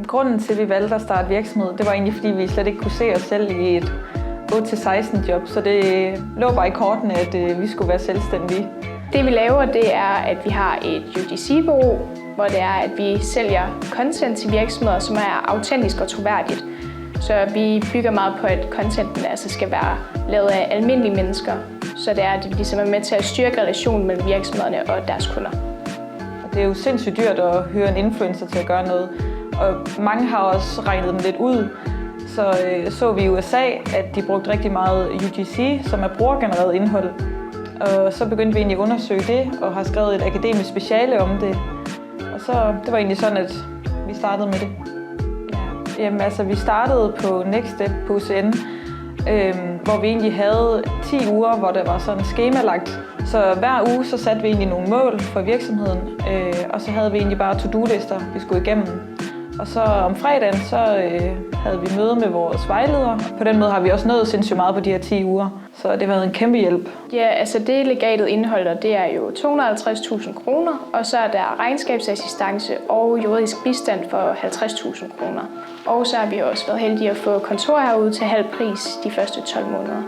Grunden til, at vi valgte at starte virksomhed, det var egentlig, fordi vi slet ikke kunne se os selv i et 8-16 job. Så det lå bare i kortene, at vi skulle være selvstændige. Det vi laver, det er, at vi har et UGC-bureau, hvor det er, at vi sælger content til virksomheder, som er autentisk og troværdigt. Så vi bygger meget på, at contenten altså skal være lavet af almindelige mennesker. Så det er, at det ligesom er med til at styrke relationen mellem virksomhederne og deres kunder. Det er jo sindssygt dyrt at høre en influencer til at gøre noget. Og mange har også regnet dem lidt ud. Så vi i USA, at de brugte rigtig meget UGC, som er brugergenereret indhold. Og så begyndte vi egentlig at undersøge det, og har skrevet et akademisk speciale om det. Og så det var egentlig sådan, at vi startede med det. Ja. Jamen altså, vi startede på Next Step på UCN, hvor vi egentlig havde 10 uger, hvor der var sådan skemalagt. Så hver uge så satte vi egentlig nogle mål for virksomheden, og så havde vi egentlig bare to-do-lister, vi skulle igennem. Og så om fredagen, så havde vi møde med vores vejledere. På den måde har vi også nået sindssygt meget på de her 10 uger, så det har været en kæmpe hjælp. Ja, altså det legatet indeholder, det er jo 250.000 kroner, og så er der regnskabsassistance og juridisk bistand for 50.000 kroner. Og så har vi også været heldige at få kontor herude til halv pris de første 12 måneder.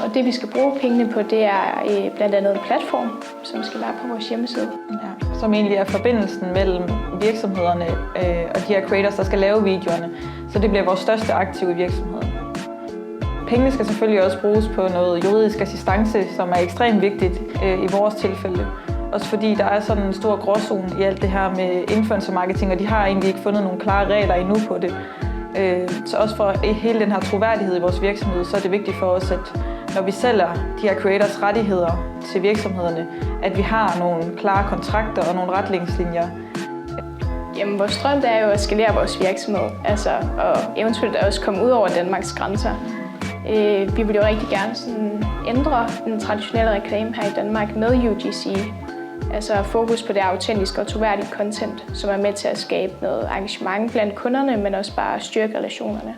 Og det vi skal bruge pengene på, det er blandt andet en platform, som skal være på vores hjemmeside. Ja, som egentlig er forbindelsen mellem virksomhederne og de her creators, der skal lave videoerne. Så det bliver vores største aktiv i virksomheden. Pengene skal selvfølgelig også bruges på noget juridisk assistance, som er ekstremt vigtigt i vores tilfælde. Også fordi der er sådan en stor gråzone i alt det her med influencer marketing, og de har egentlig ikke fundet nogle klare regler endnu på det. Så også for hele den her troværdighed i vores virksomhed, så er det vigtigt for os, at når vi sælger de her creators rettigheder til virksomhederne, at vi har nogle klare kontrakter og nogle retningslinjer. Jamen, vores drøm er jo at skalere vores virksomhed, og eventuelt også komme ud over Danmarks grænser. Vi vil jo rigtig gerne sådan ændre den traditionelle reklame her i Danmark med UGC. Altså fokus på det autentiske og troværdige content, som er med til at skabe noget engagement blandt kunderne, men også bare styrke relationerne.